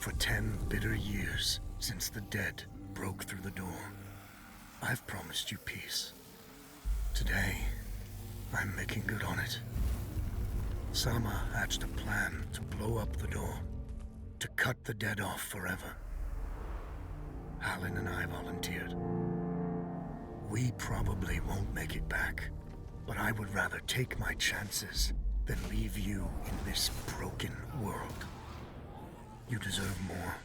For 10 bitter years since the dead broke through the door, I've promised you peace. Today, I'm making good on it. Sama hatched a plan to blow up the door, to cut the dead off forever. Halin and I volunteered. We probably won't make it back, but I would rather take my chances than leave you in this broken world. You deserve more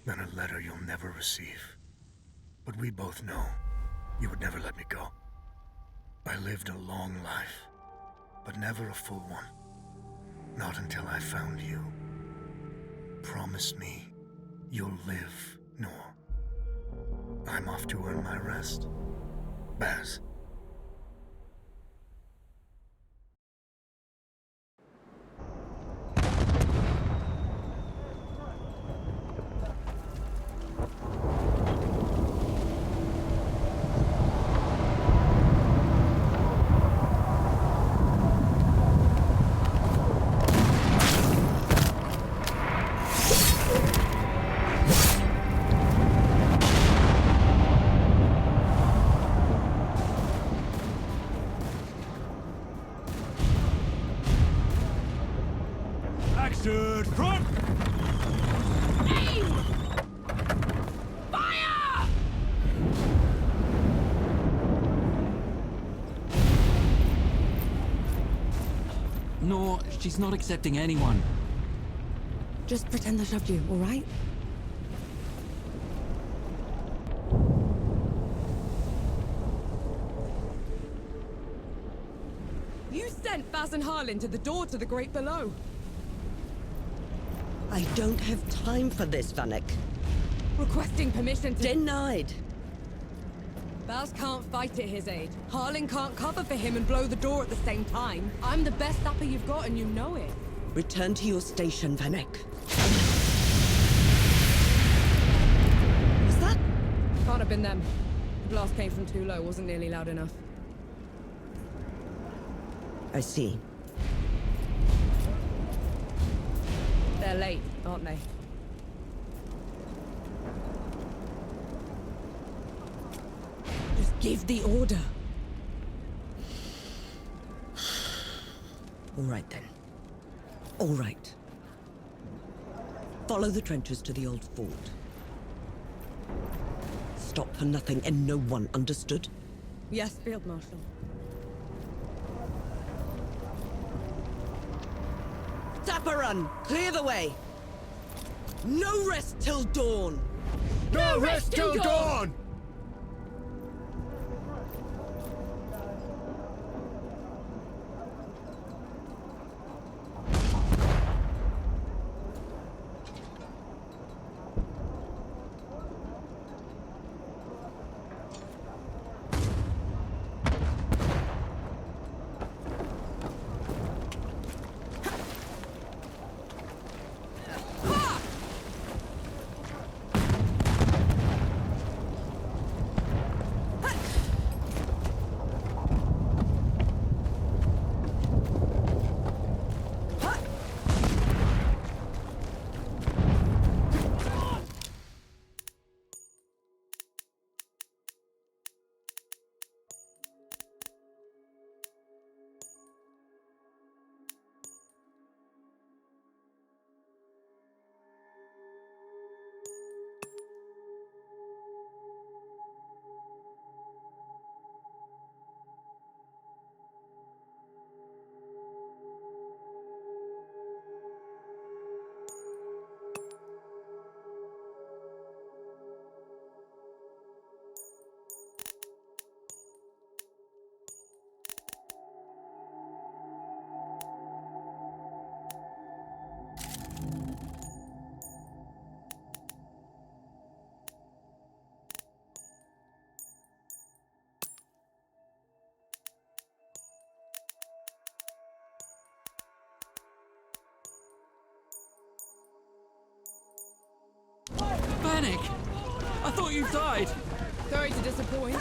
than a letter you'll never receive. But we both know you would never let me go. I lived a long life, but never a full one. Not until I found you. Promise me you'll live, Noor. I'm off to earn my rest. Baz. Action front! Aim! Fire! No, she's not accepting anyone. Just pretend I shoved you, all right? You sent Baz and Harlan to the door to the Great Below. I don't have time for this, Vanek. Requesting permission to... Denied. Baz can't fight at his age. Harlan can't cover for him and blow the door at the same time. I'm the best sapper you've got and you know it. Return to your station, Vanek. Was that? Can't have been them. The blast came from too low, wasn't nearly loud enough. I see. They're late, aren't they? Just give the order. All right, then. All right. Follow the trenches to the old fort. Stop for nothing and no one, understood? Yes, Field Marshal. Sapper run! Clear the way! No rest till dawn! No rest till dawn! Vanek! I thought you died! Sorry to disappoint.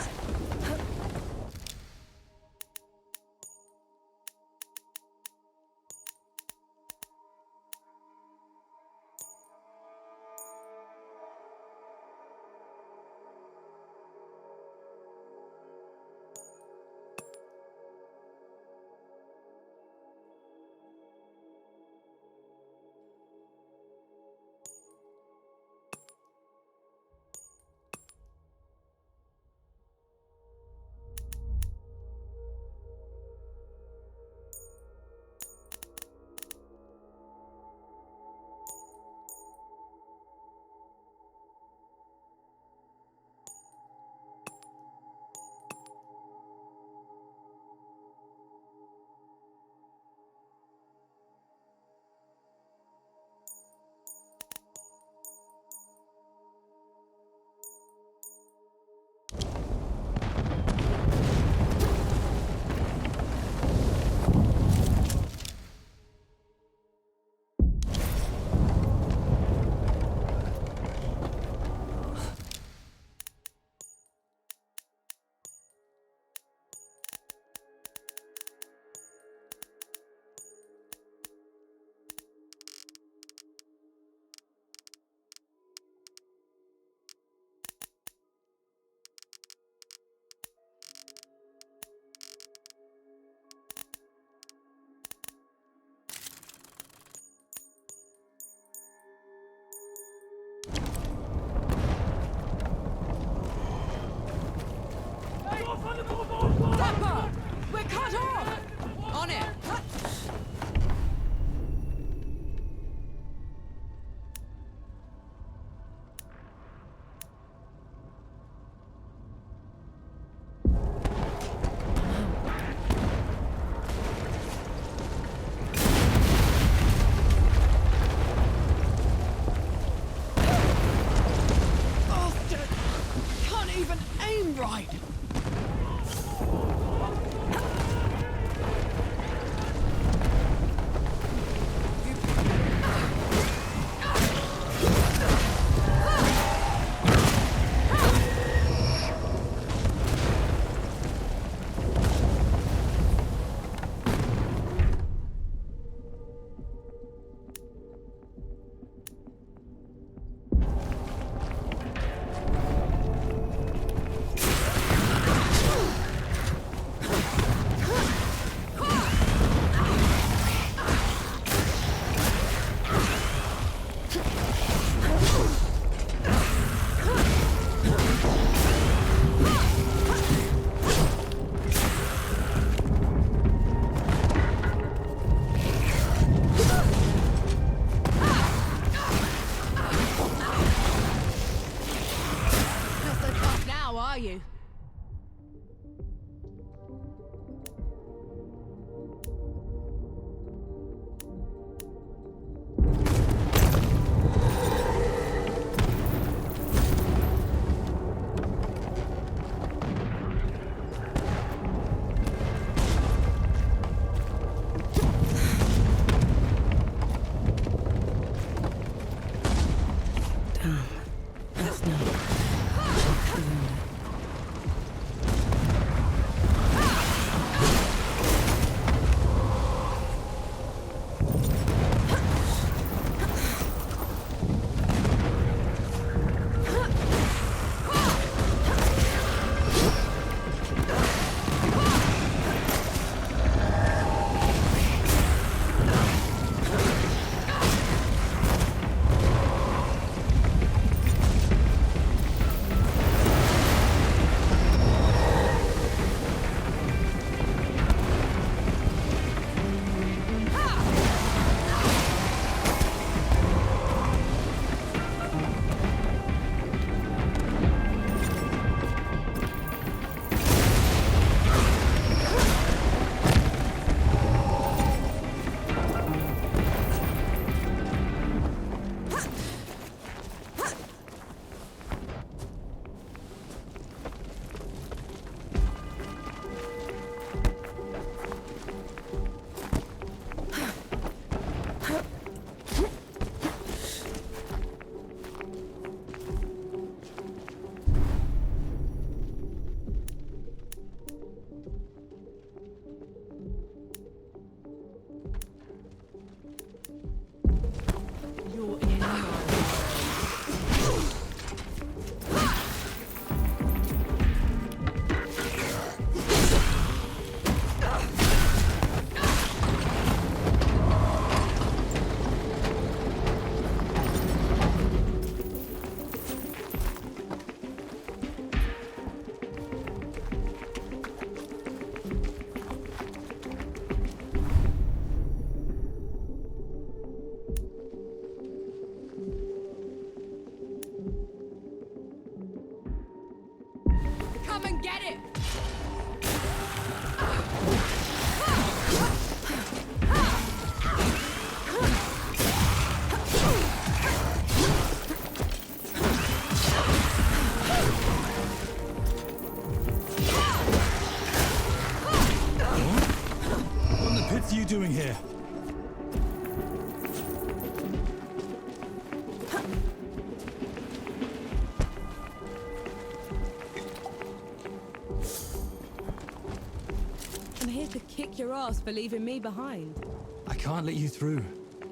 kick your ass for leaving me behind. I can't let you through.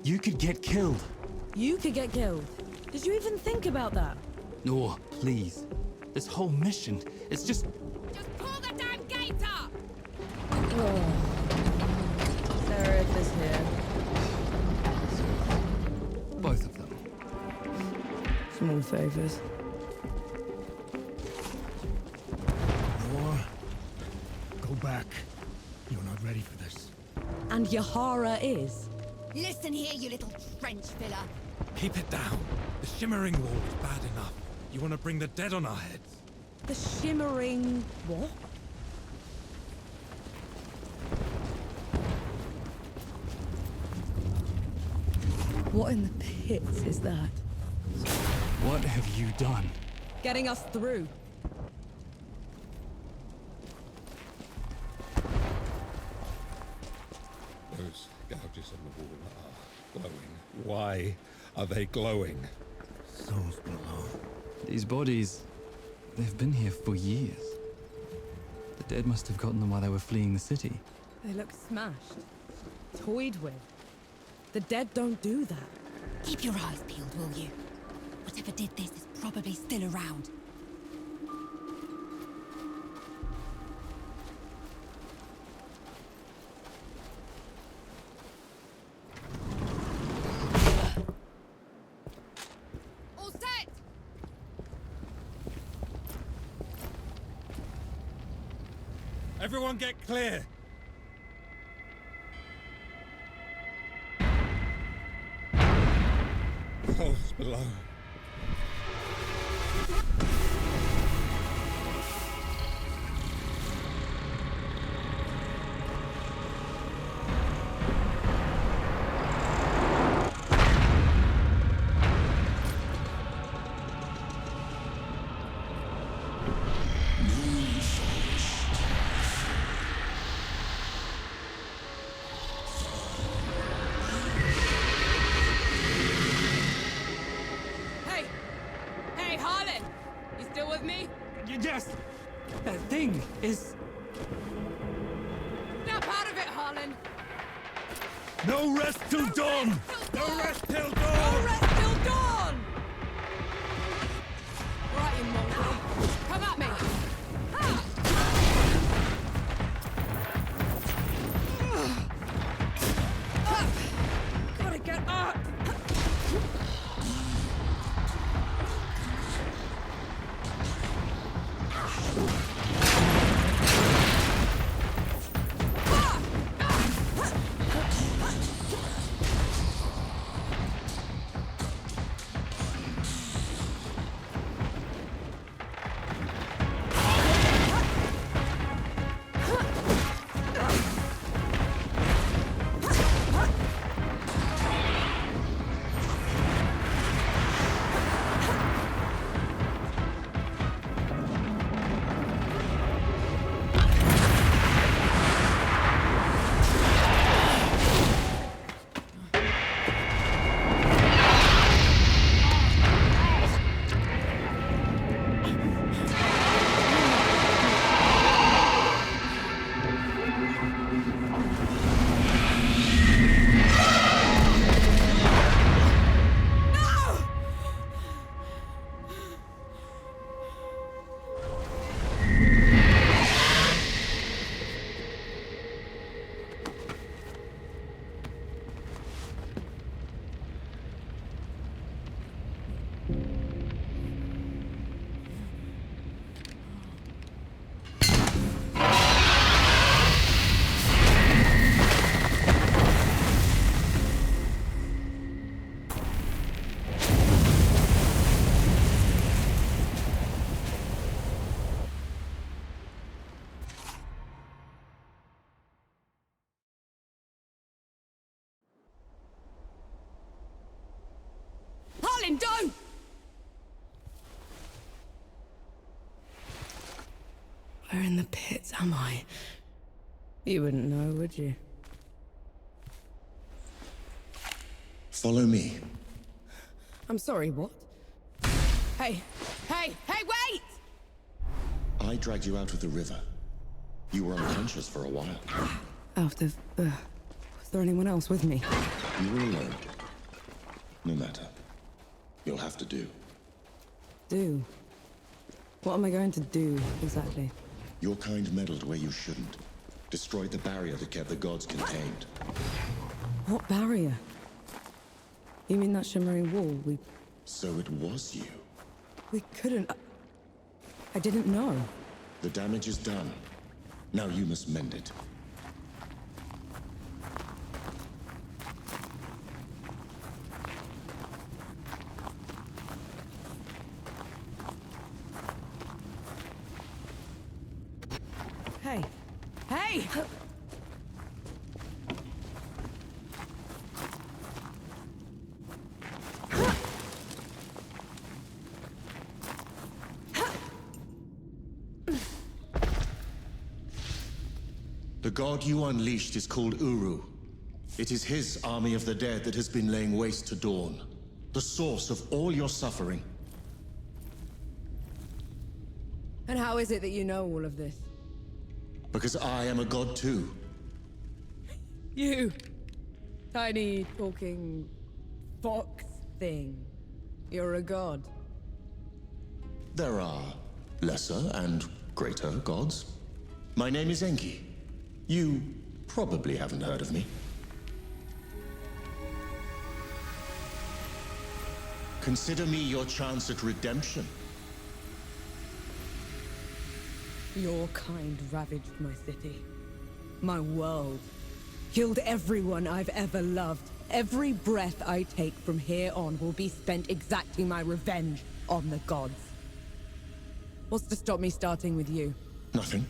You could get killed. You could get killed. Did you even think about that? No, please. This whole mission, it's just... Just pull the damn gate up! Oh. Seraph is here. both of them. Small favors. War. Go back. You're not ready for this. And Yahara is. Listen here, you little trench filler. Keep it down. The shimmering wall is bad enough. You want to bring the dead on our heads? The shimmering... what? What in the pits is that? What have you done? Getting us through. Those gouges on the wall are glowing. Why are they glowing? Souls below. These bodies, they've been here for years. The dead must have gotten them while they were fleeing the city. They look smashed. Toyed with. The dead don't do that. Keep your eyes peeled, will you? Whatever did this is probably still around. All set! Everyone get clear! Souls below. Hey, Harlan! You still with me? Yes! That thing is... Snap out of it, Harlan! No rest till dawn! No rest till dawn! No rest till dawn! Right, you mongrel. Come at me! Ha! Up! Gotta get up! Harlan, don't! Where in the pits am I? You wouldn't know, would you? Follow me. I'm sorry, what? Hey, wait! I dragged you out of the river. You were unconscious for a while. Out of... was there anyone else with me? You were alone. No matter. You'll have to do. Do? What am I going to do, exactly? Your kind meddled where you shouldn't. Destroyed the barrier that kept the gods contained. What barrier? You mean that shimmering wall? So it was you. We couldn't... I didn't know. The damage is done. Now you must mend it. Hey. Hey! The god you unleashed is called Uru. It is his army of the dead that has been laying waste to Dawn. The source of all your suffering. And how is it that you know all of this? Because I am a god too. You! Tiny, talking... fox thing. You're a god. There are lesser and greater gods. My name is Enki. You probably haven't heard of me. Consider me your chance at redemption. Your kind ravaged my city. My world. Killed everyone I've ever loved. Every breath I take from here on will be spent exacting my revenge on the gods. What's to stop me starting with you? Nothing.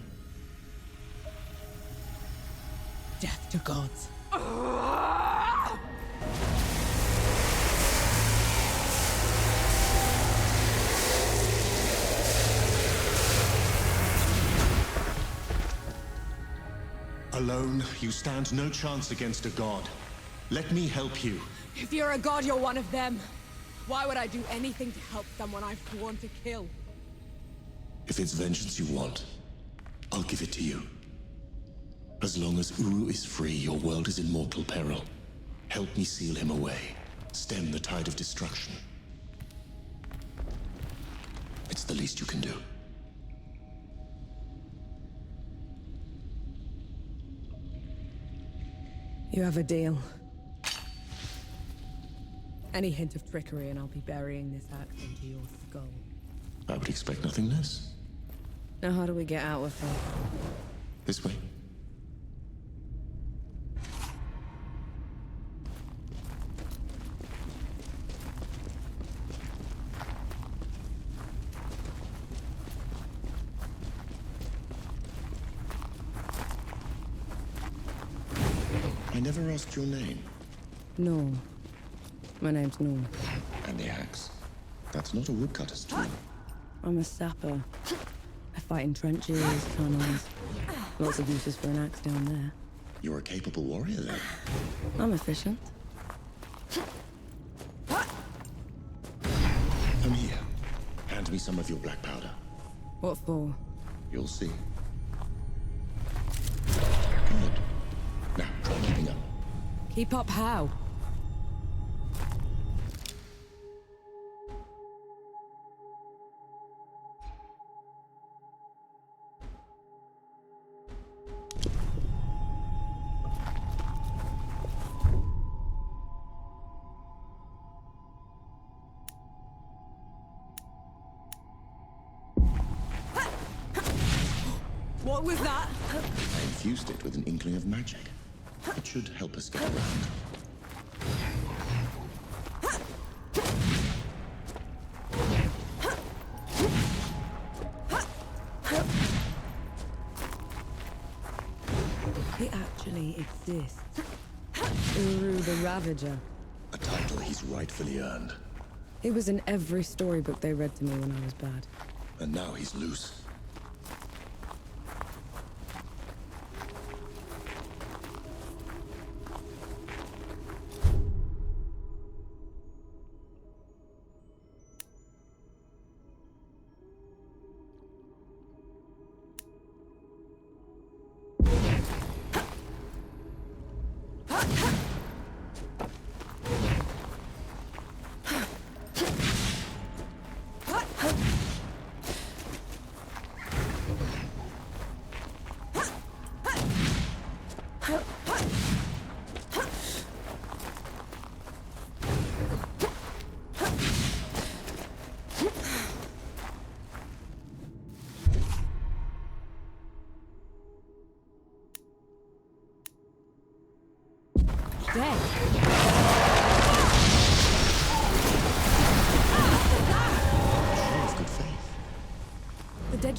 Death to gods. Alone, you stand no chance against a god. Let me help you. If you're a god, you're one of them. Why would I do anything to help someone I've sworn to kill? If it's vengeance you want, I'll give it to you. As long as Uru is free, your world is in mortal peril. Help me seal him away. Stem the tide of destruction. It's the least you can do. You have a deal. Any hint of trickery and I'll be burying this axe into your skull. I would expect nothing less. Now how do we get out of here? This way. I never asked your name. No. My name's Norm. And the axe. That's not a woodcutter's tool. I'm a sapper. I fight in trenches, tunnels. Lots of uses for an axe down there. You're a capable warrior, then. I'm efficient. Come here. Hand me some of your black powder. What for? You'll see. Good. Now, try keeping up. Keep up how? What was that? I infused it with an inkling of magic. It should help us get around. He actually exists. Uru the Ravager. A title he's rightfully earned. He was in every storybook they read to me when I was bad. And now he's loose.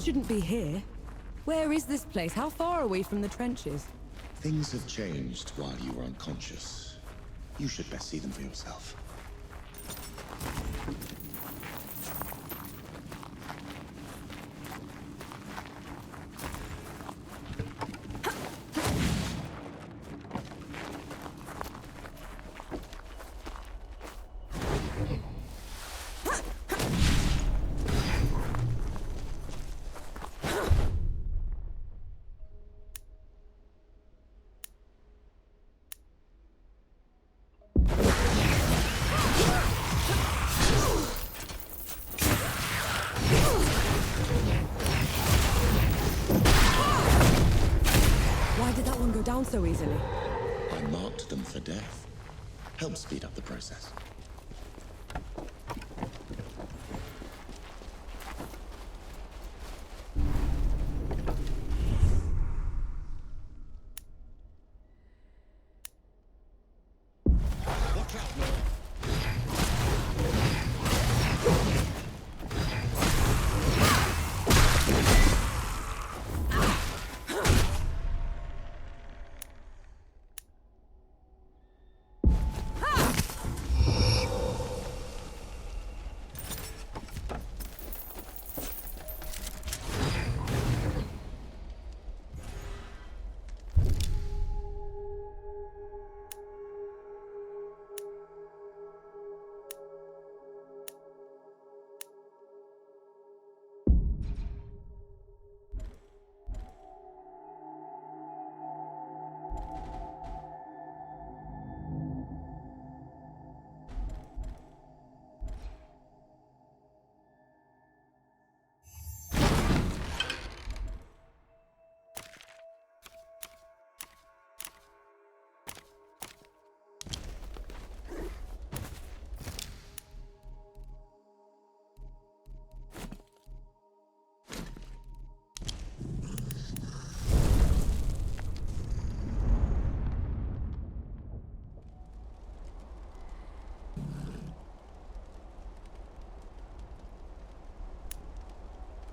shouldn't be here. Where is this place? How far are we from the trenches? Things have changed while you were unconscious. You should best see them for yourself. Down so easily. I marked them for death. Help speed up the process.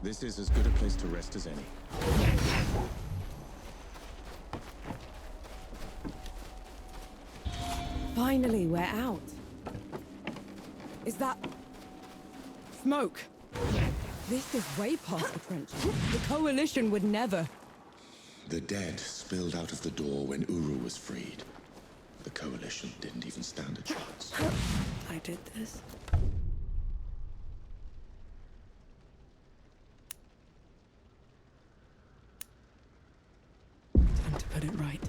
This is as good a place to rest as any. Finally, we're out. Is that... smoke? This is way past the trenches. The Coalition would never... The dead spilled out of the door when Uru was freed. The Coalition didn't even stand a chance. I did this. Time to put it right.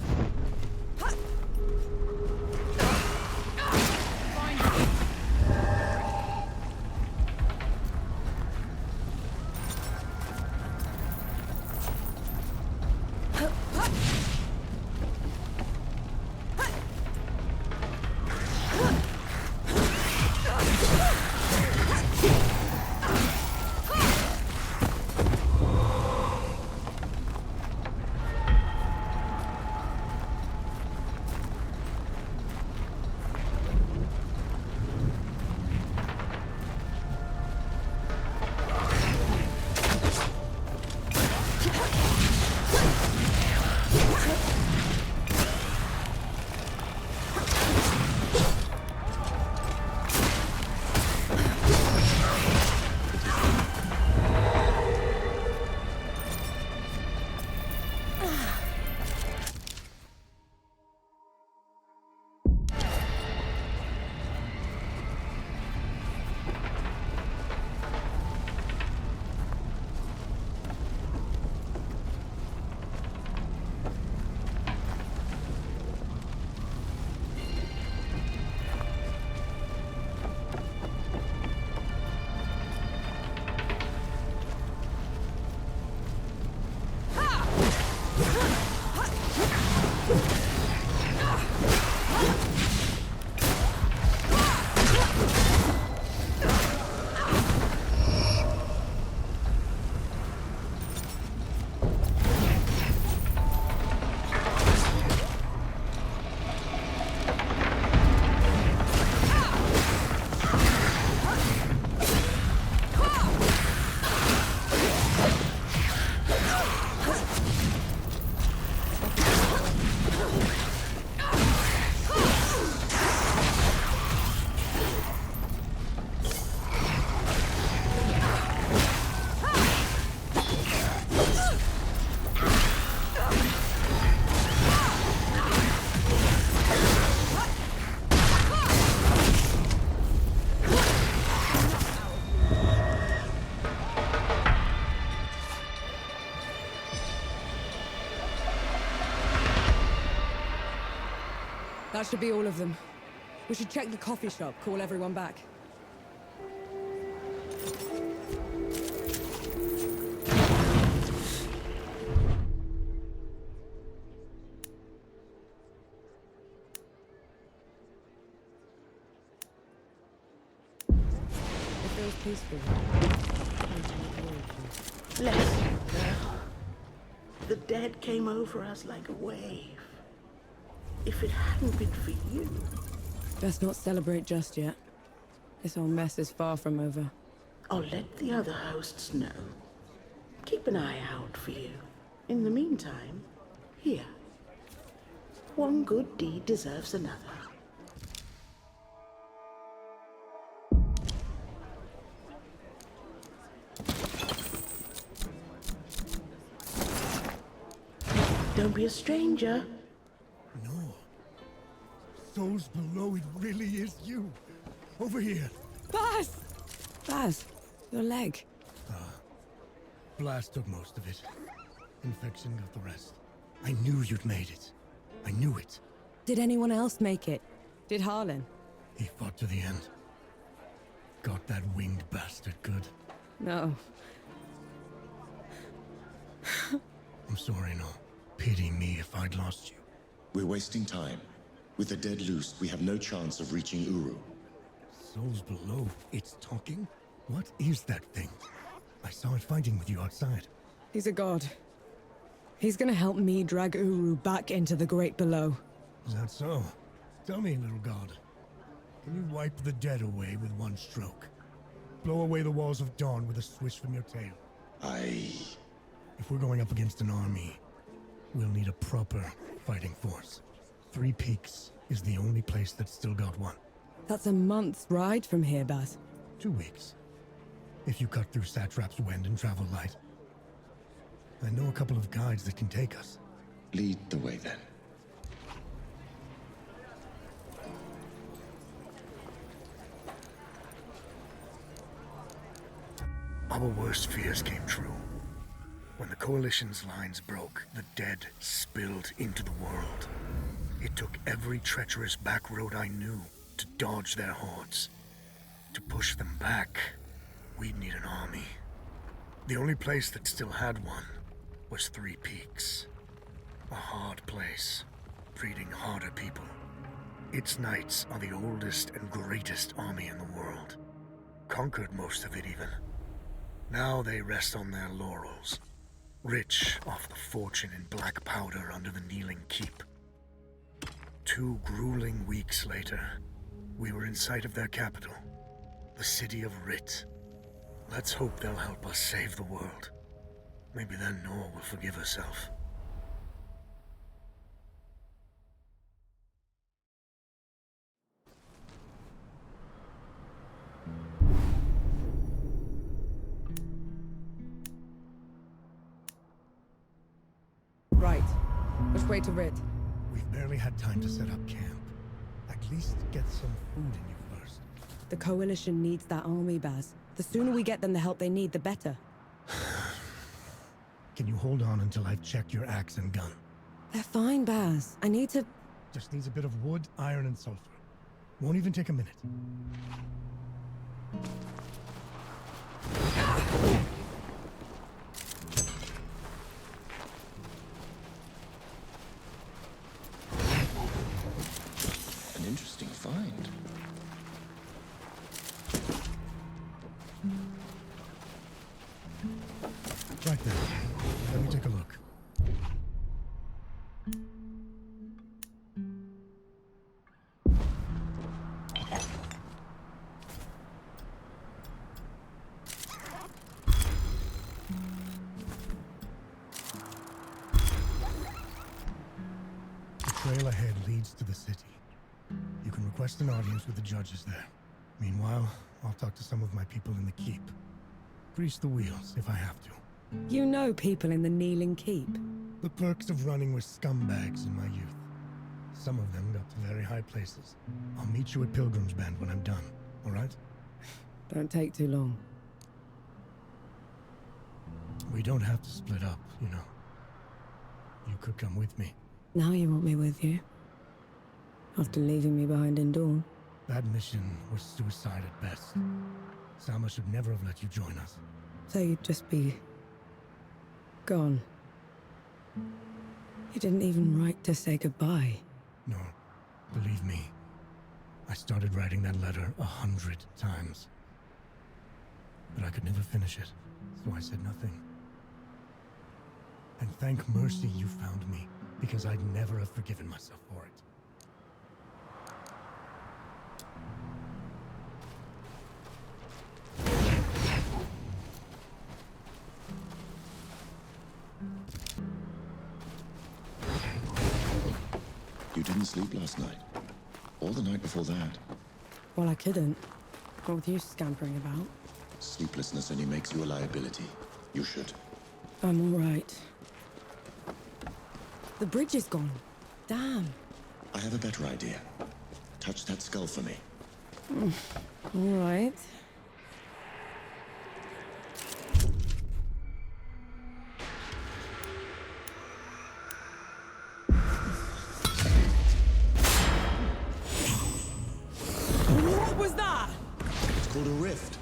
That should be all of them. We should check the coffee shop, call everyone back. It feels peaceful. Bless you, girl. The dead came over us like a wave. If it hadn't been for you... Best not celebrate just yet. This whole mess is far from over. I'll let the other hosts know. Keep an eye out for you. In the meantime, here. One good deed deserves another. Don't be a stranger. No. Souls below, it really is you. Over here. Baz! Baz, your leg. Blast took most of it. Infection got the rest. I knew you'd made it. I knew it. Did anyone else make it? Did Harlan? He fought to the end. Got that winged bastard good. No. I'm sorry, no. Pity me if I'd lost you. We're wasting time. With the dead loose, we have no chance of reaching Uru. Souls below, it's talking? What is that thing? I saw it fighting with you outside. He's a god. He's gonna help me drag Uru back into the Great Below. Is that so? Tell me, little god. Can you wipe the dead away with one stroke? Blow away the walls of dawn with a swish from your tail? If we're going up against an army, we'll need a proper fighting force. Three Peaks is the only place that's still got one. That's a month's ride from here, Baz. 2 weeks. If you cut through Satrap's Wind and travel light. I know a couple of guides that can take us. Lead the way, then. Our worst fears came true. When the Coalition's lines broke, the dead spilled into the world. It took every treacherous back road I knew to dodge their hordes. To push them back, we'd need an army. The only place that still had one was Three Peaks. A hard place, breeding harder people. Its knights are the oldest and greatest army in the world. Conquered most of it even. Now they rest on their laurels, rich off the fortune in black powder under the Kneeling Keep. 2 grueling weeks later, we were in sight of their capital, the city of Rit. Let's hope they'll help us save the world. Maybe then Nor will forgive herself. Right. Which way to Rit? We've barely had time to set up camp. At least get some food in you first. The Coalition needs that army, Baz. The sooner we get them the help they need, the better. Can you hold on until I've checked your axe and gun? They're fine, Baz. I need to... Just needs a bit of wood, iron, and sulfur. Won't even take a minute. An interesting find. Right there. Let me take a look. The trail ahead leads to the city. You can request an audience with the judges there. Meanwhile, I'll talk to some of my people in the keep. Grease the wheels if I have to. You know people in the Kneeling Keep. The perks of running with scumbags in my youth. Some of them got to very high places. I'll meet you at Pilgrim's Bend when I'm done, all right? Don't take too long. We don't have to split up, you know. You could come with me. Now you want me with you. After leaving me behind in Dawn. That mission was suicide at best. Salma should never have let you join us. So you'd just be... gone. You didn't even write to say goodbye. No, believe me. I started writing that letter 100 times. But I could never finish it, so I said nothing. And thank mercy you found me, because I'd never have forgiven myself for it. You didn't sleep last night? Or the night before that? Well, I couldn't. What with you scampering about? Sleeplessness only makes you a liability. You should. I'm all right. The bridge is gone. Damn. I have a better idea. Touch that skull for me. All right. What was that? It's called a rift.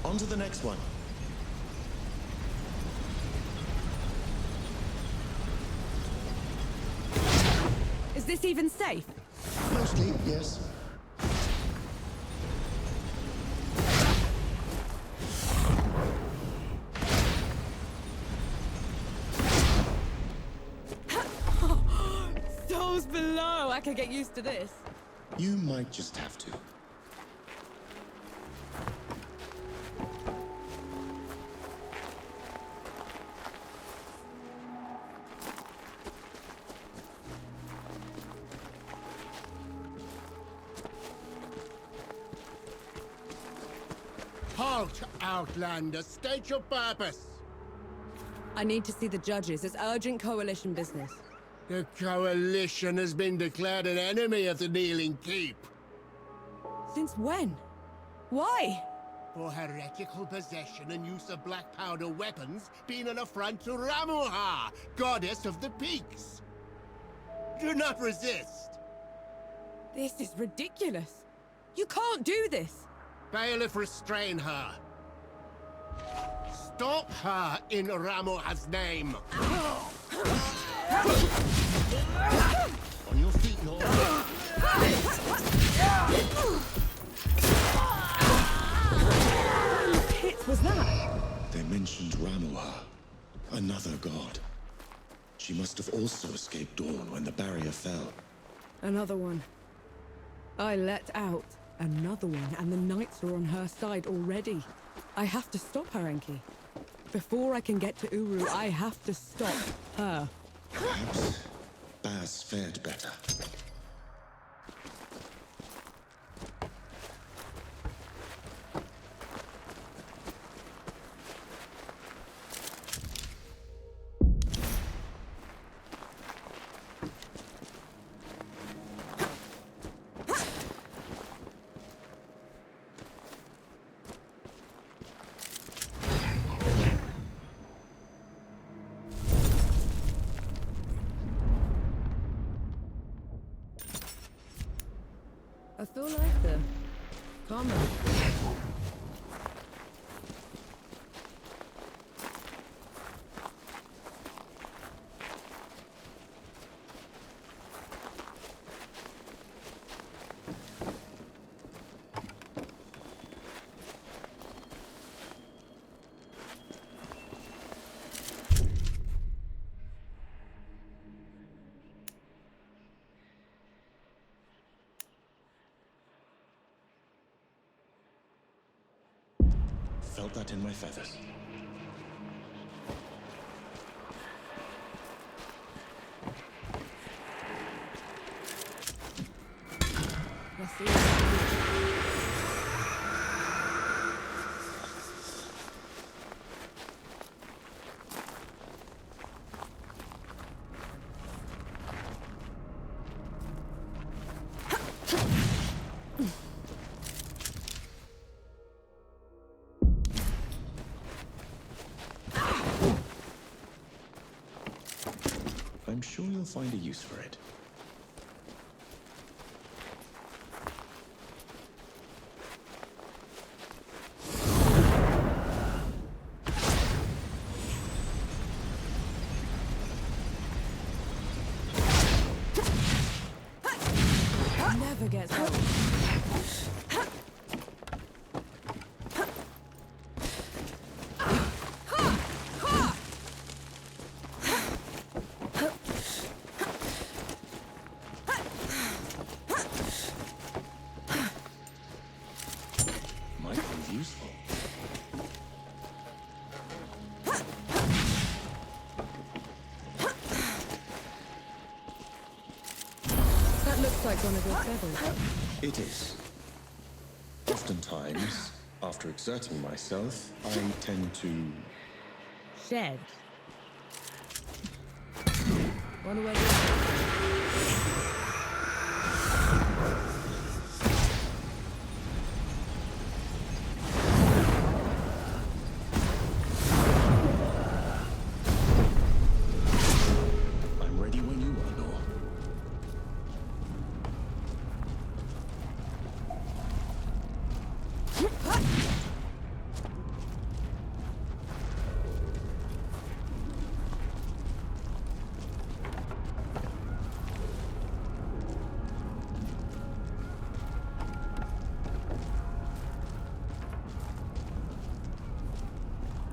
On to the next one. Is this even safe? Mostly, yes. Souls below! I could get used to this. You might just have to. Halt, Outlander. State your purpose. I need to see the judges. It's urgent coalition business. The Coalition has been declared an enemy of the Kneeling Keep. Since when? Why? For heretical possession and use of black powder weapons being an affront to Ramuha, goddess of the peaks. Do not resist. This is ridiculous. You can't do this. Bailiff, restrain her. Stop her in Ramuha's name. On your feet, Lord. Whose hit was that? They mentioned Ramuha, another god. She must have also escaped Dawn when the barrier fell. Another one. I let out another one, and the knights are on her side already. I have to stop her, Enki. Before I can get to Uru, I have to stop her. Perhaps Baz fared better. I feel like the karma. Felt that in my feathers. Let's see it. I'm sure you'll find a use for it. might prove useful. That looks like one of your feathers. It is. Oftentimes, after exerting myself, I tend to... Shed. Wonder where the... I'm ready when you are, Nor.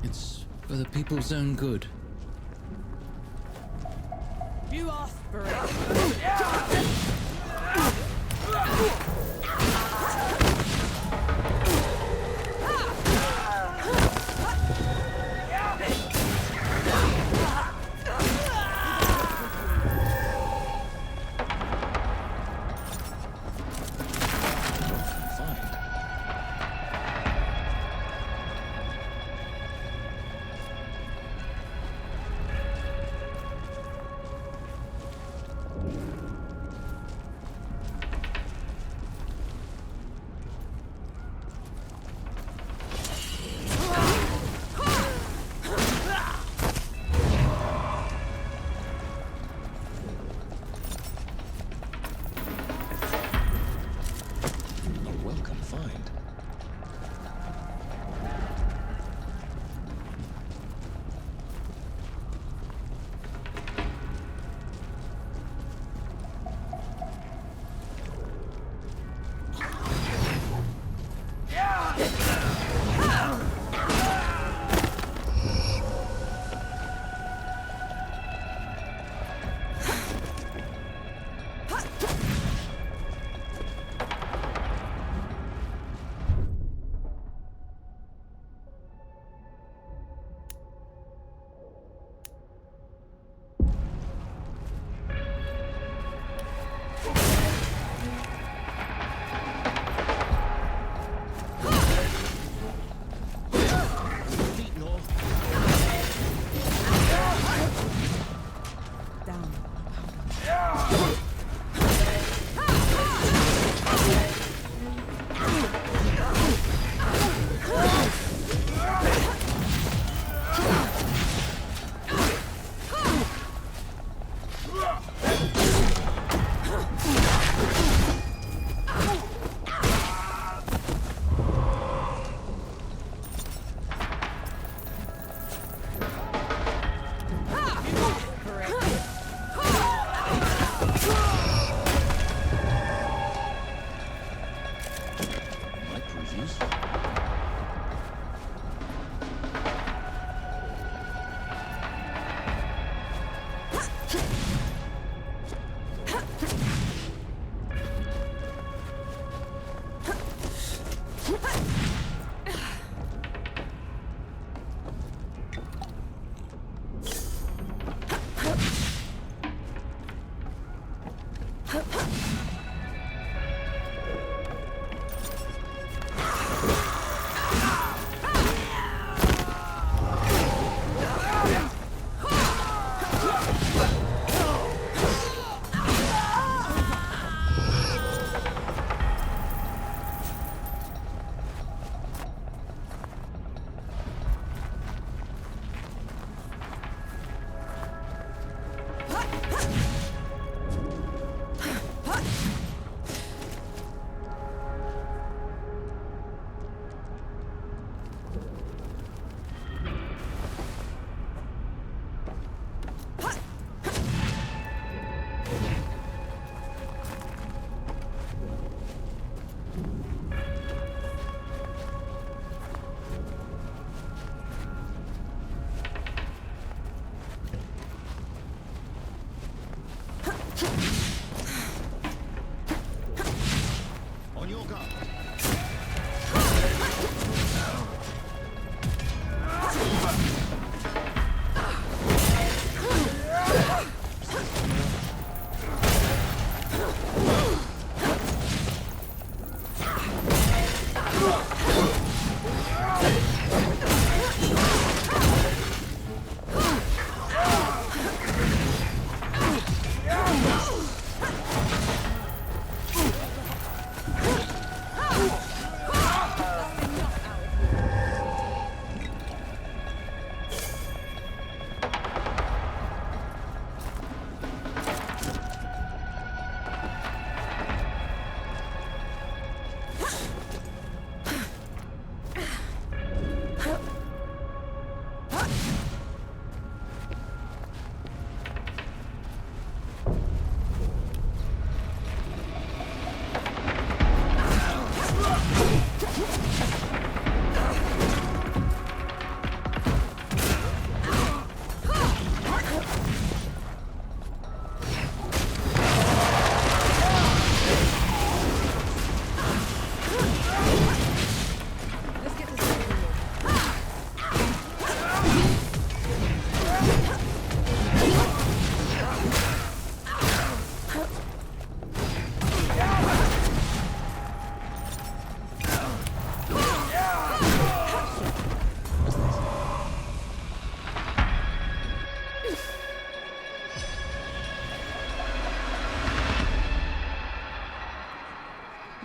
It's for the people's own good. You asked for it. Fine.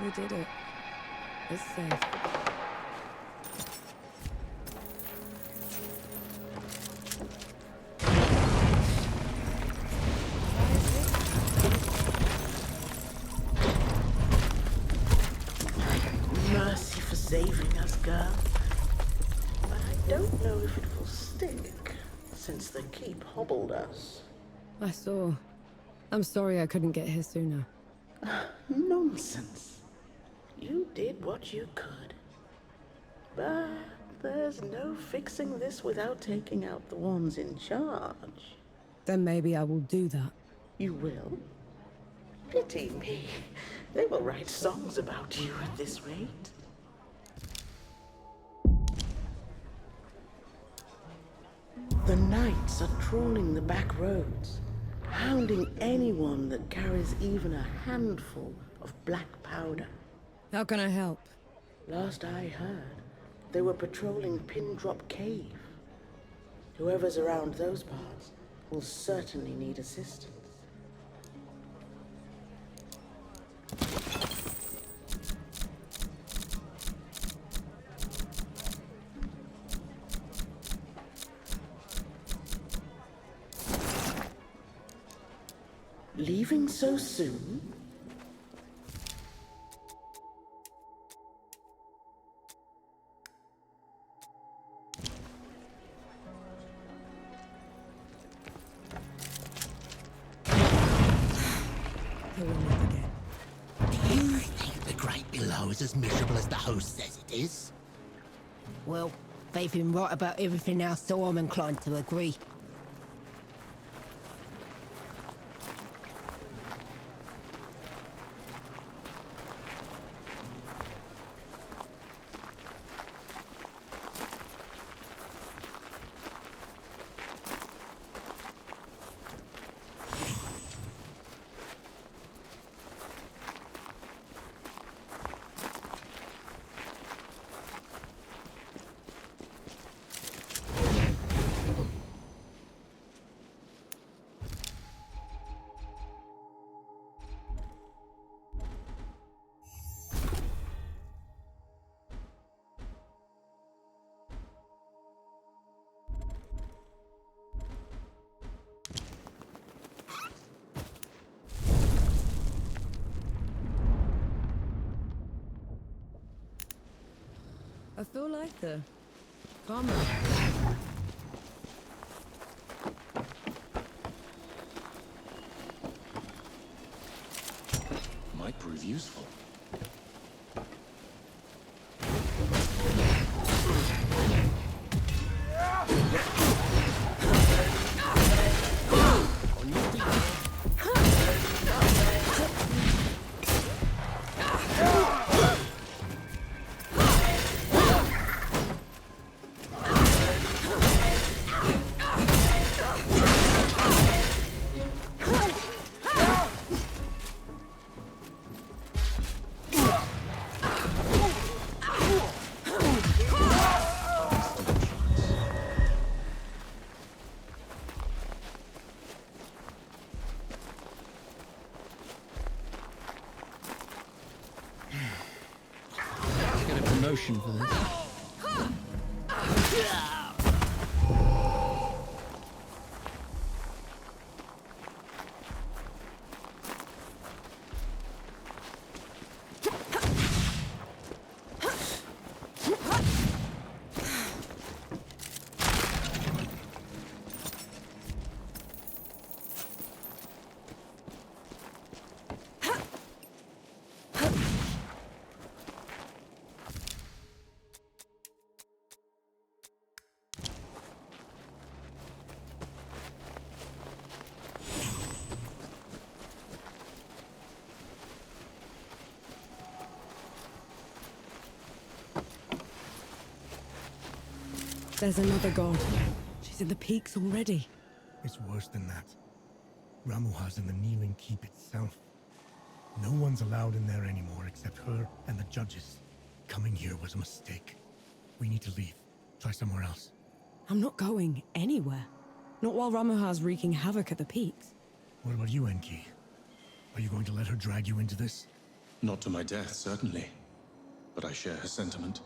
We did it. It's safe. Mercy for saving us, girl. But I don't know if it will stick, since the keep hobbled us. I saw. I'm sorry I couldn't get here sooner. Nonsense. You did what you could. But there's no fixing this without taking out the ones in charge. Then maybe I will do that. You will? Pity me. They will write songs about you at this rate. The knights are trawling the back roads, hounding anyone that carries even a handful of black powder. How can I help? Last I heard, they were patrolling Pindrop Cave. Whoever's around those parts will certainly need assistance. Leaving so soon? Do you think the Great Below is as miserable as the host says it is? Well, they've been right about everything now, so I'm inclined to agree. I feel lighter. Calmer. Might prove useful. There's another god. She's in the peaks already. It's worse than that. Ramuha's in the Kneeling Keep itself. No one's allowed in there anymore except her and the judges. Coming here was a mistake. We need to leave. Try somewhere else. I'm not going anywhere. Not while Ramuha's wreaking havoc at the peaks. What about you, Enki? Are you going to let her drag you into this? Not to my death, certainly. But I share her sentiment.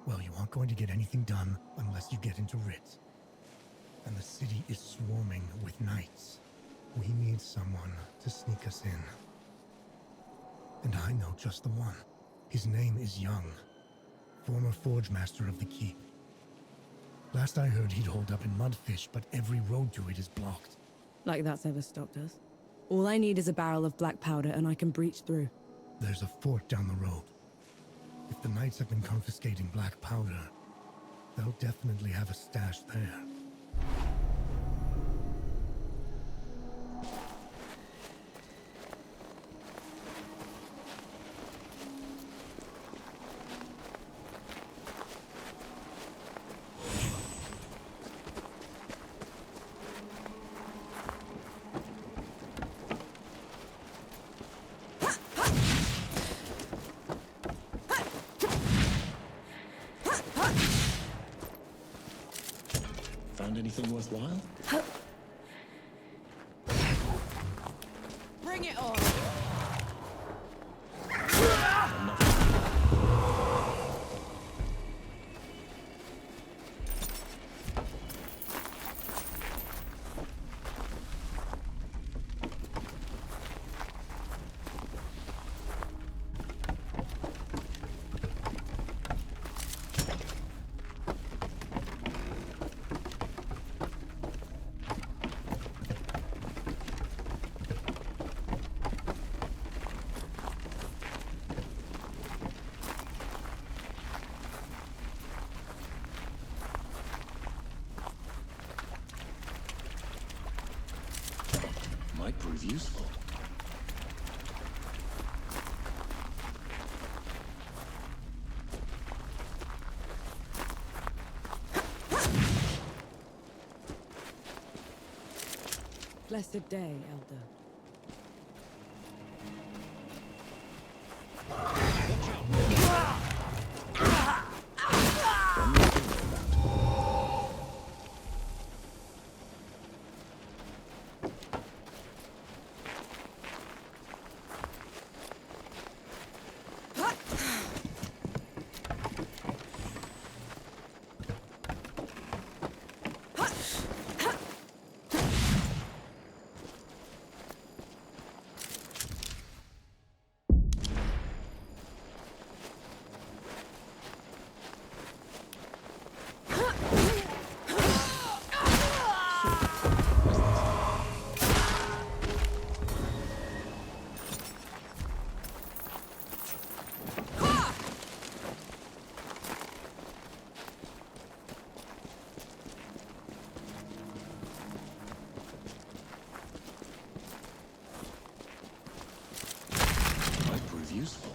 Well, you aren't going to get anything done unless you get into Rit. And the city is swarming with knights. We need someone to sneak us in. And I know just the one. His name is Young, former Forge Master of the Keep. Last I heard he'd hold up in Mudfish, but every road to it is blocked. Like that's ever stopped us. All I need is a barrel of black powder and I can breach through. There's a fort down the road. If the knights have been confiscating black powder, they'll definitely have a stash there. Found anything worthwhile? Bring it on! Might prove useful. Blessed day, Elder. Useful.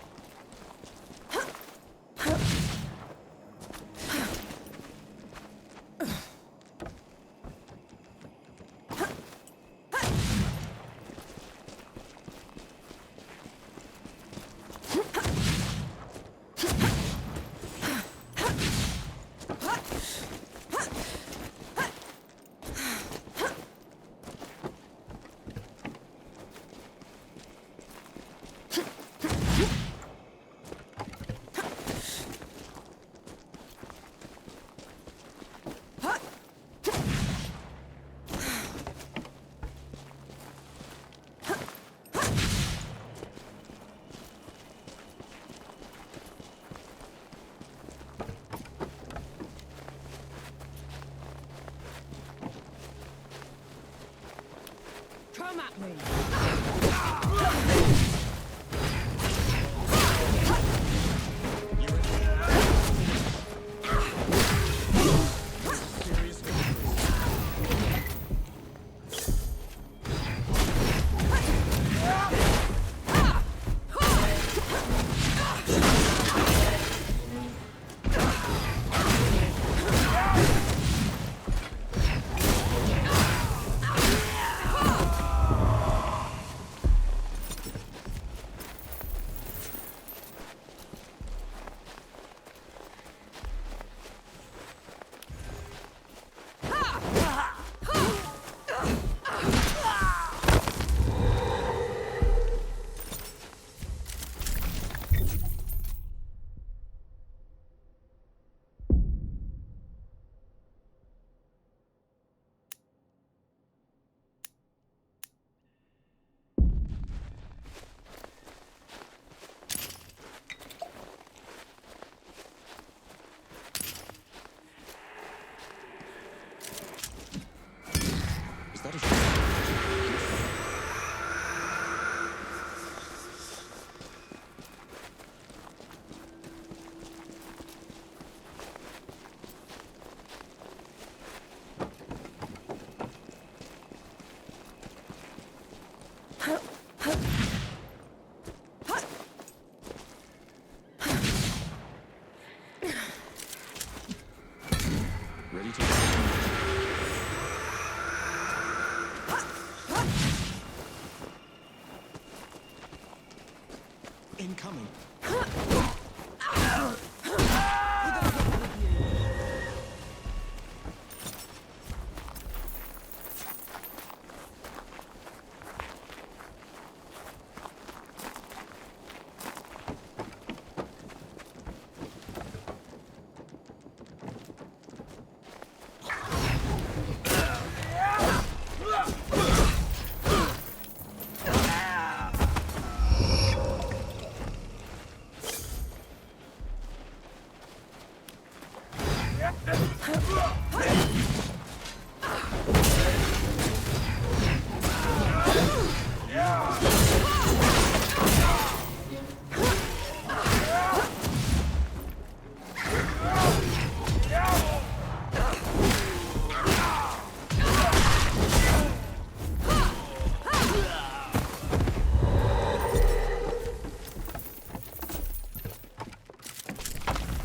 Come at me! Incoming.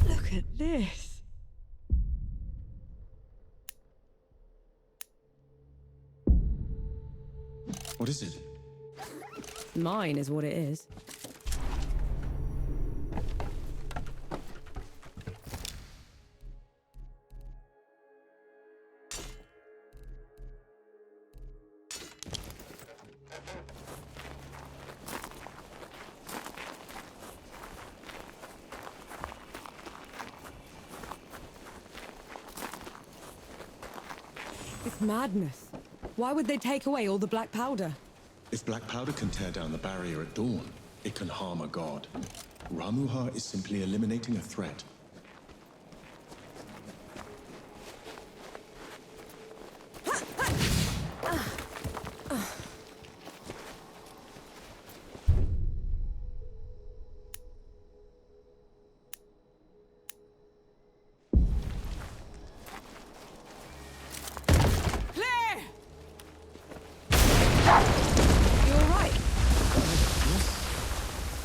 Look at this. What is it? Mine is what it is. It's madness. Why would they take away all the black powder? If black powder can tear down the barrier at dawn, it can harm a god. Ramuha is simply eliminating a threat.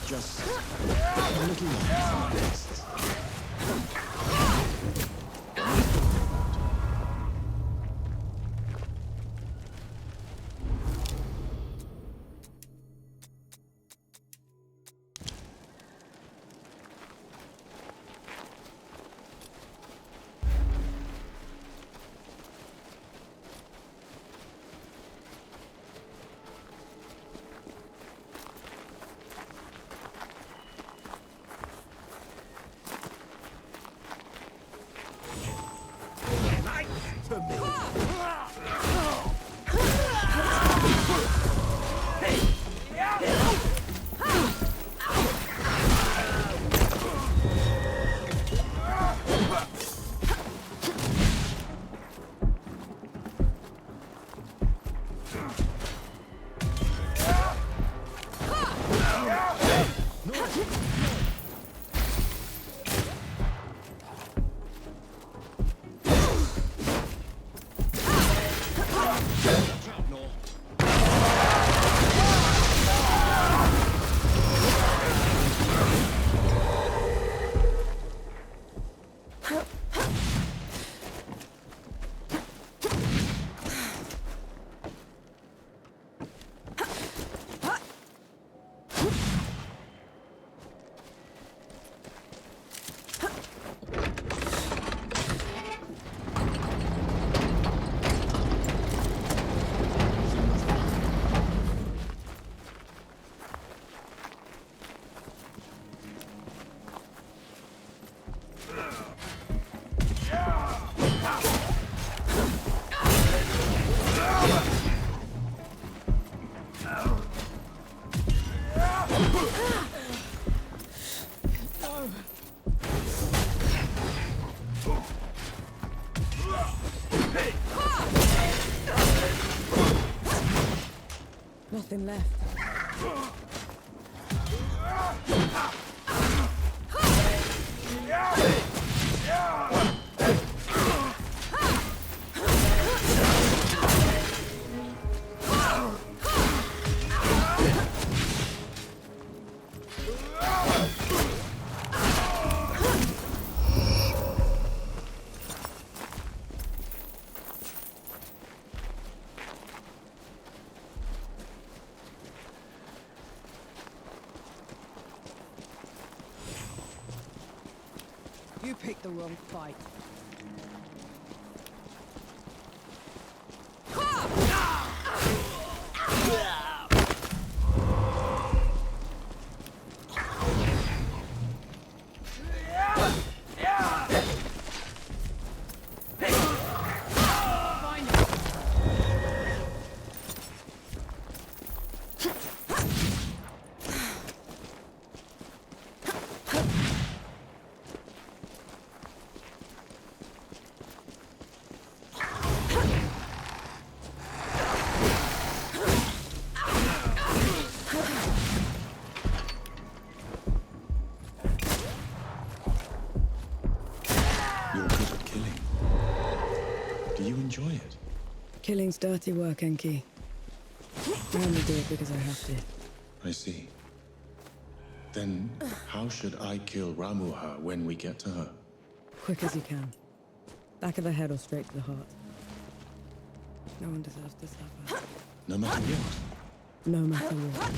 Just a little longer. Nothing left. picked the wrong fight. You're good at killing. Do you enjoy it? Killing's dirty work, Enki. I only do it because I have to. I see. Then how should I kill Ramuha when we get to her? Quick as you can. Back of the head or straight to the heart. No one deserves to suffer. No matter what? No matter what.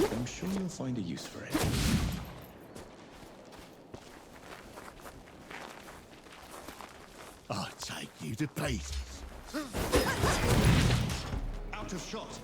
I'm sure you'll find a use for it. I'll take you to pieces. Out of shot!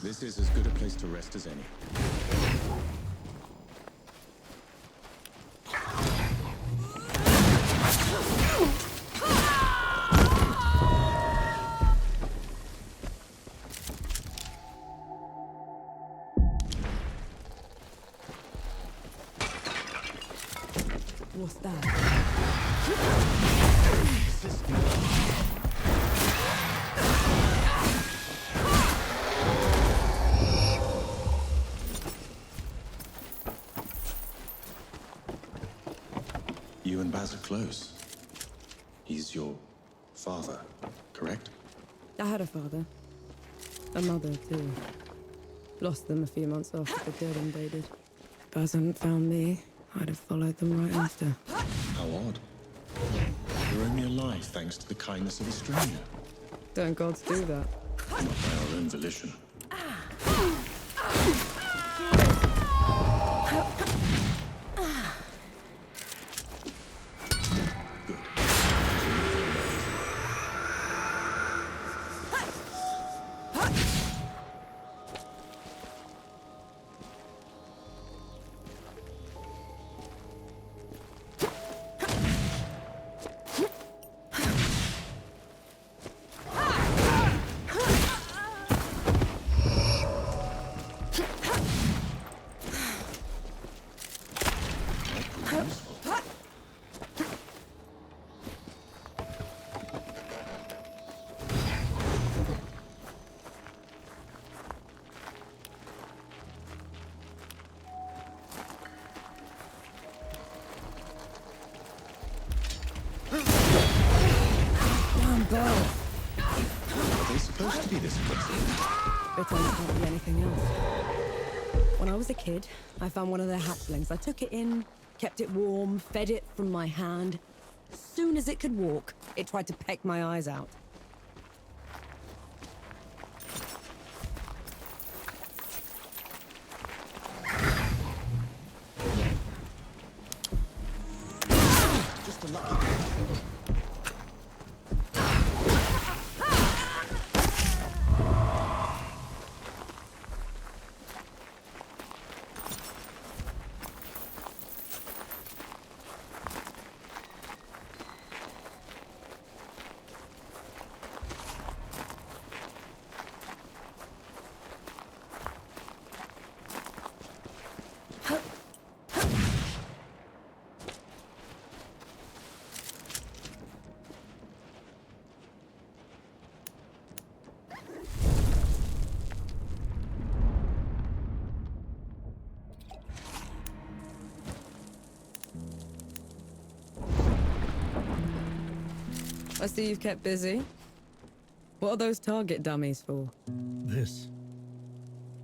This is as good a place to rest as any. What's that? You and Baz are close. He's your father, correct? I had a father. A mother, too. Lost them a few months after the dead invaded. If Baz hadn't found me, I'd have followed them right after. How odd. You're only alive thanks to the kindness of a stranger. Don't gods do that? Not by our own volition. Are they supposed to be this aggressive? It can't be anything else. When I was a kid, I found one of their hatchlings. I took it in, kept it warm, fed it from my hand. As soon as it could walk, it tried to peck my eyes out. Just a lucky. I see you've kept busy. What are those target dummies for? This.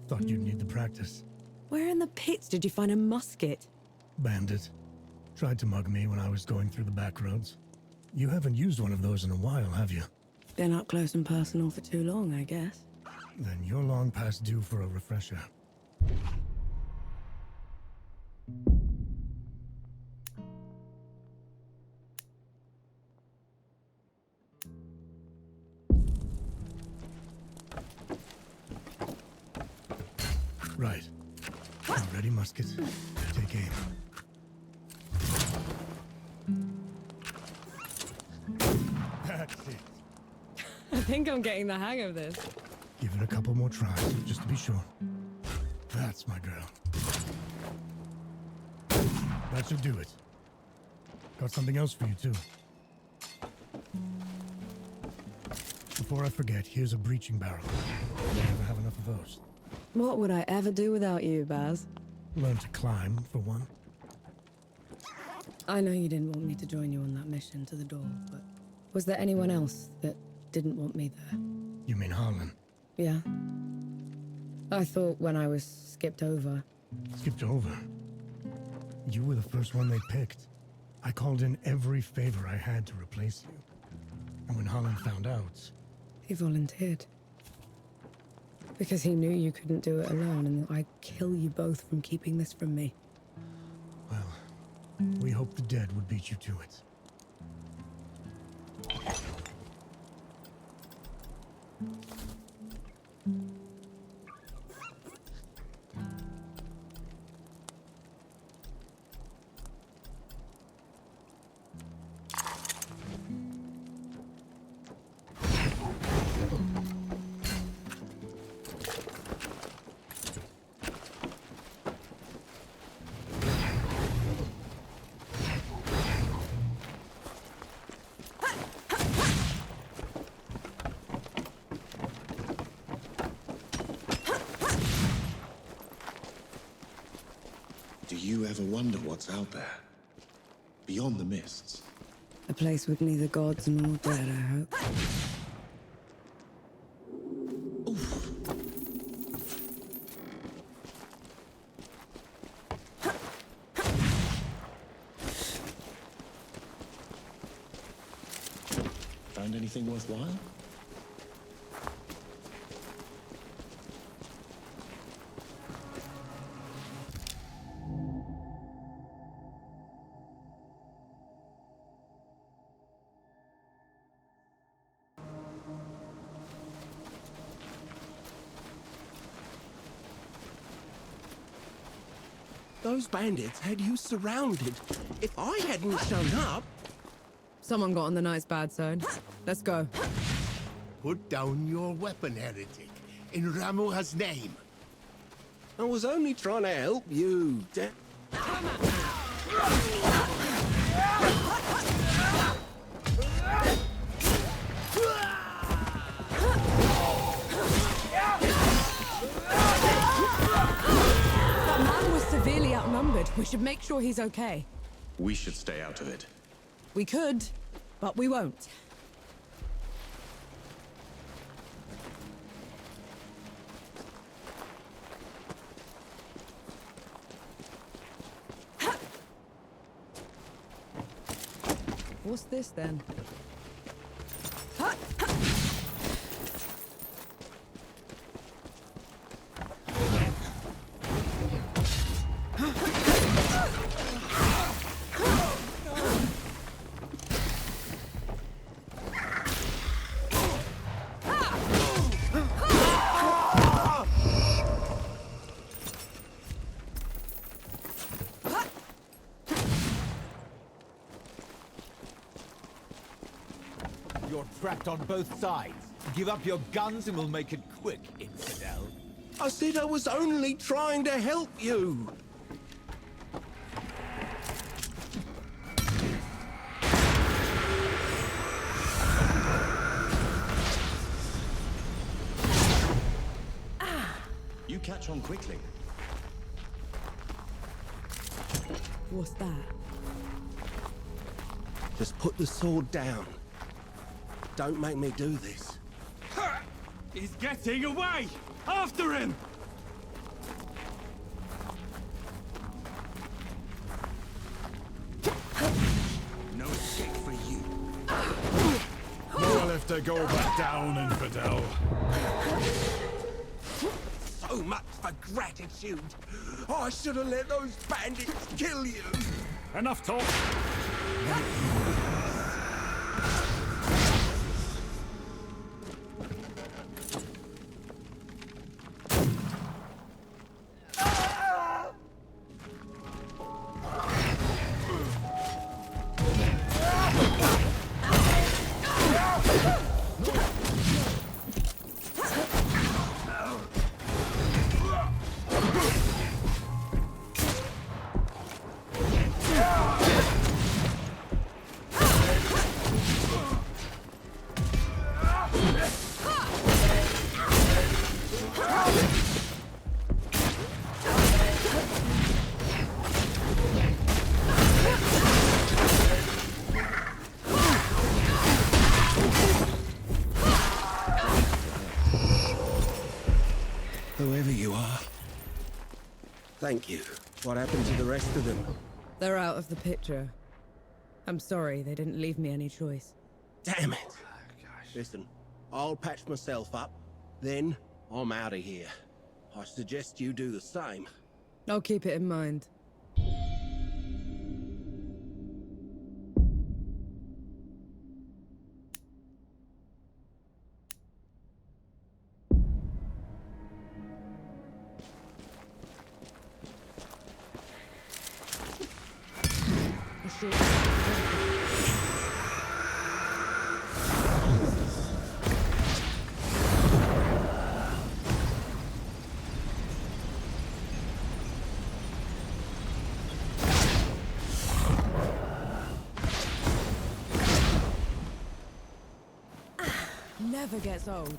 Thought you'd need the practice. Where in the pits did you find a musket? Bandit. Tried to mug me when I was going through the back roads. You haven't used one of those in a while, have you? Been up close and personal for too long, I guess. Then you're long past due for a refresher. Right. Now ready, musket. Take aim. That's it. I think I'm getting the hang of this. Give it a couple more tries, just to be sure. That's my girl. That should do it. Got something else for you, too. Before I forget, here's a breaching barrel. You never have enough of those. What would I ever do without you, Baz? Learn to climb, for one. I know you didn't want me to join you on that mission to the door, but was there anyone else that didn't want me there? You mean Harlan? Yeah. I thought when I was skipped over. Skipped over? You were the first one they picked. I called in every favor I had to replace you. And when Harlan found out... He volunteered. Because he knew you couldn't do it alone, and I'd kill you both from keeping this from me. Well, we hoped the dead would beat you to it. you ever wonder what's out there? Beyond the mists? A place with neither gods nor dead, I hope. Found anything worthwhile? Those bandits had you surrounded. If I hadn't shown up... Someone got on the night's bad side. Let's go. Put down your weapon, heretic, in Ramuha's name. I was only trying to help you. That man was severely outnumbered. We should make sure he's okay. We should stay out of it. We could, but we won't. What's this then? You're trapped on both sides. Give up your guns and we'll make it quick, infidel. I said I was only trying to help you. You catch on quickly. What's that? Just put the sword down. Don't make me do this. He's getting away! After him! No escape for you. You'll have to go back down, infidel. So much for gratitude. I should have let those bandits kill you. Enough talk. Whoever you are. Thank you. What happened to the rest of them? They're out of the picture. I'm sorry, they didn't leave me any choice. Damn it. Listen, I'll patch myself up, then I'm out of here. I suggest you do the same. I'll keep it in mind. Never gets old.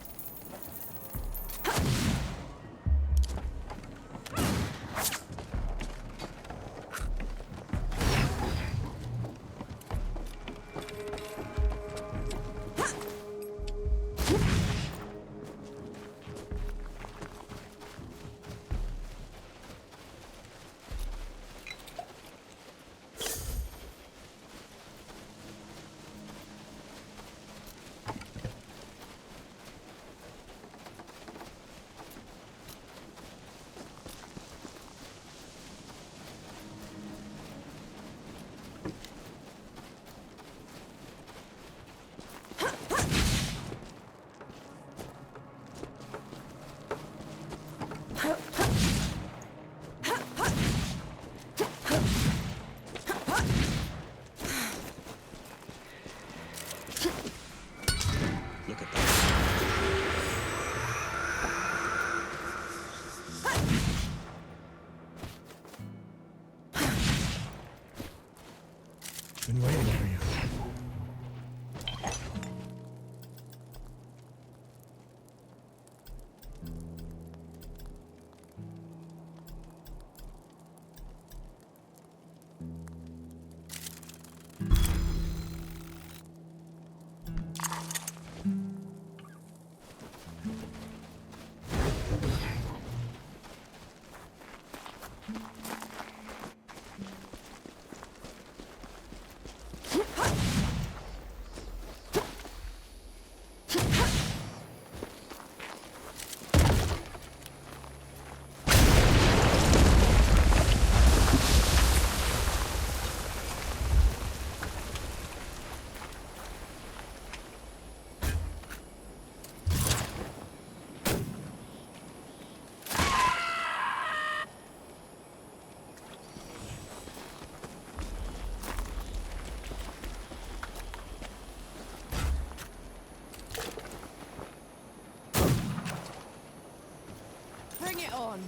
Bring it on.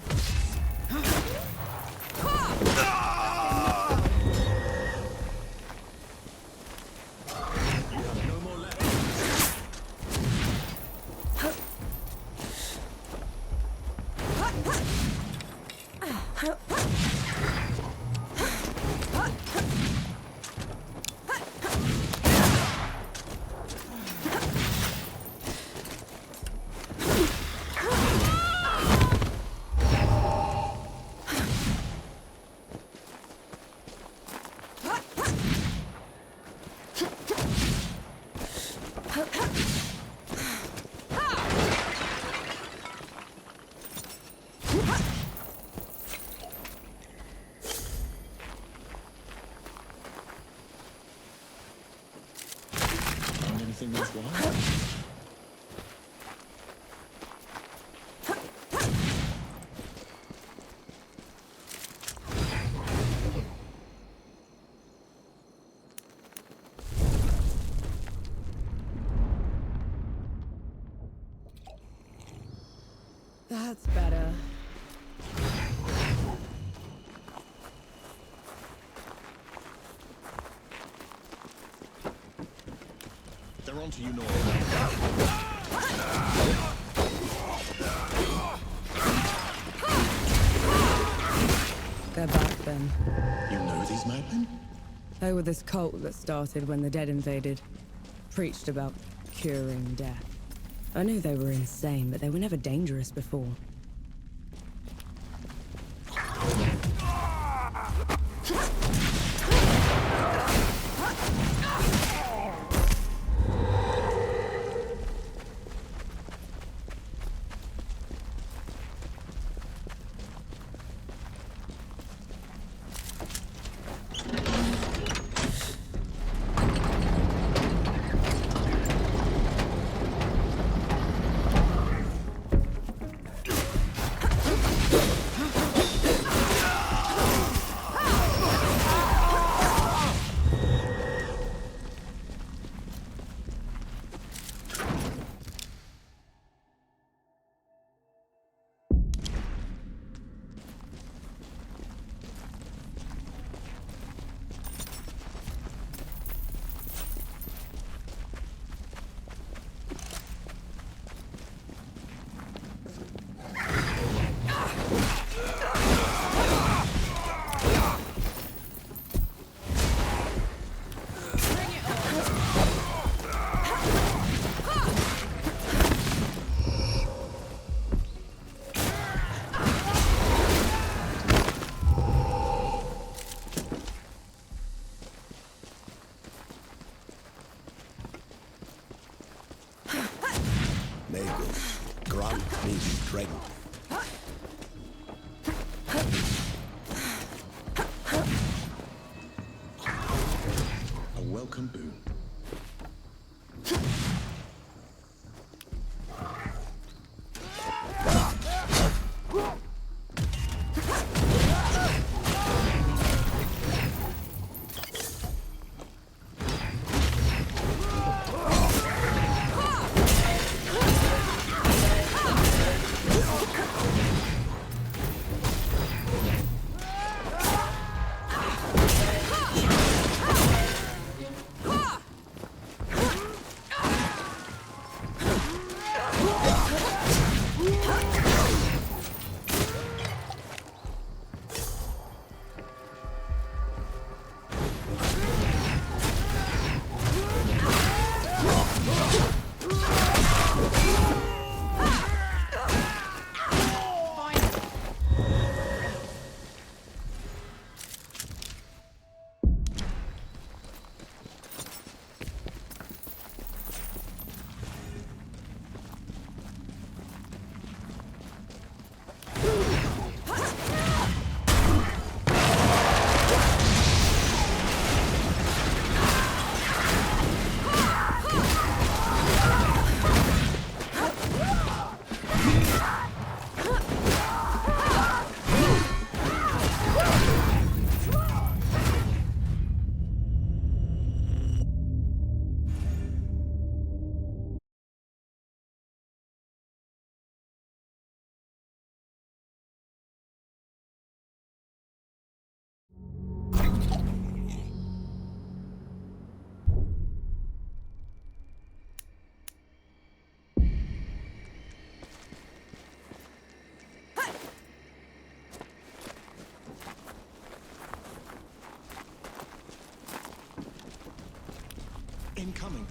No more left. Anything worthwhile? That's better. They're onto you, Nora. They're back then. You know these madmen? They were this cult that started when the dead invaded. Preached about curing death. I knew they were insane, but they were never dangerous before. Magus, grant me strength. A welcome boon. incoming.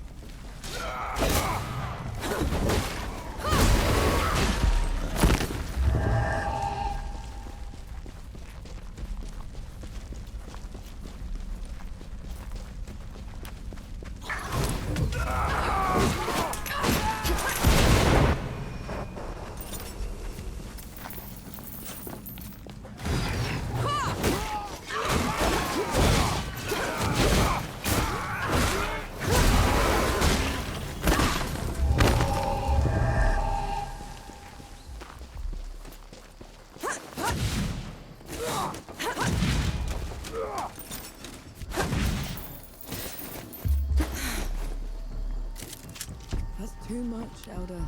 That's too much, Elder.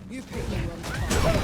You picked the wrong spot.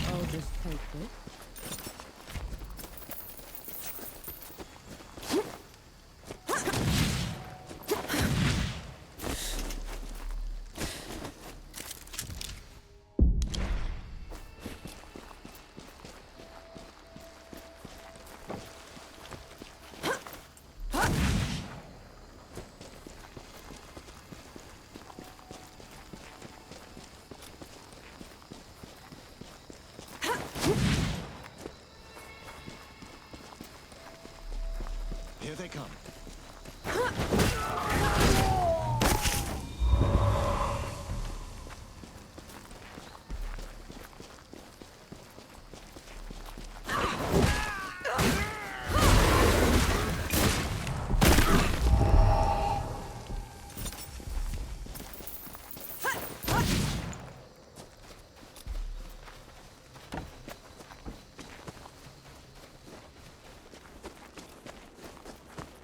I'll just take this. Here they come.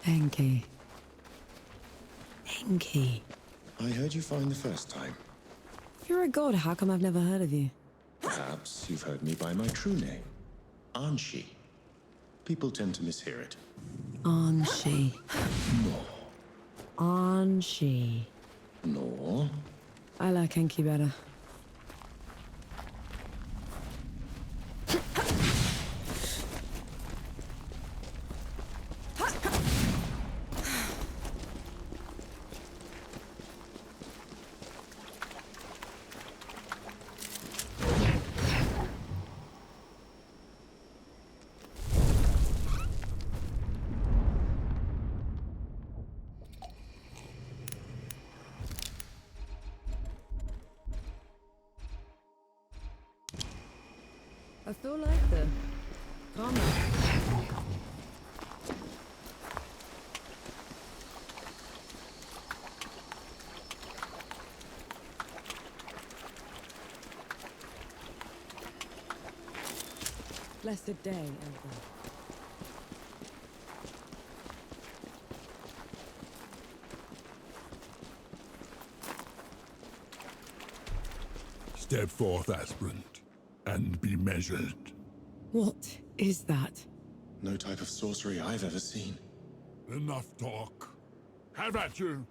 Enki. Enki. I heard you fine the first time. If you're a god, how come I've never heard of you? Perhaps you've heard me by my true name, Anshi. People tend to mishear it. Anshi. No. Anshi. No. I like Enki better. I feel like the karma. Blessed day, Elder. Step forth, aspirant, and be measured. What is that? No type of sorcery I've ever seen. Enough talk. Have at you!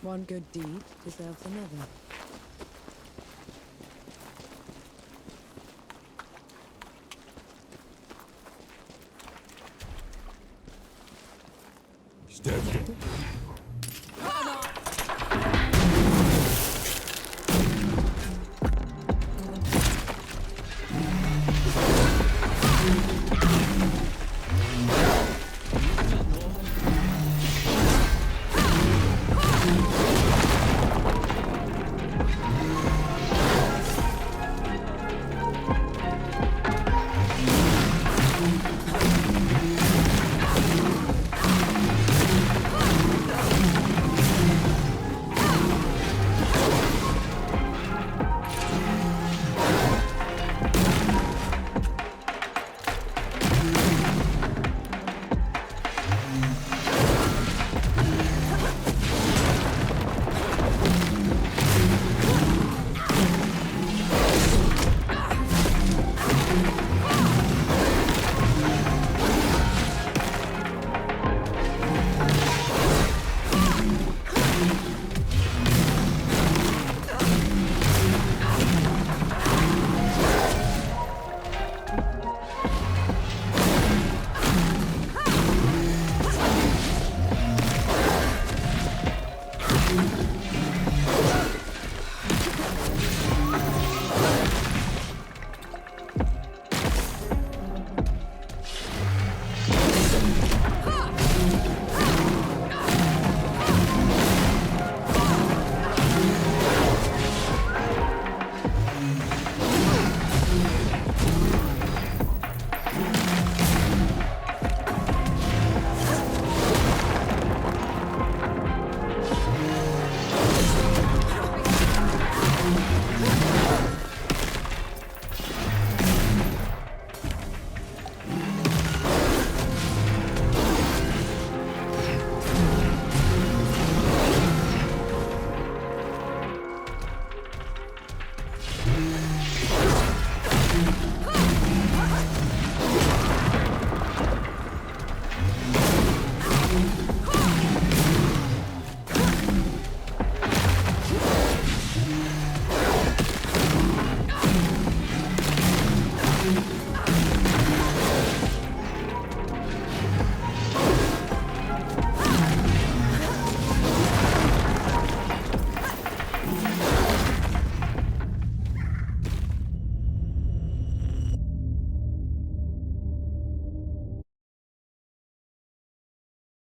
One good deed deserves another. Step forth.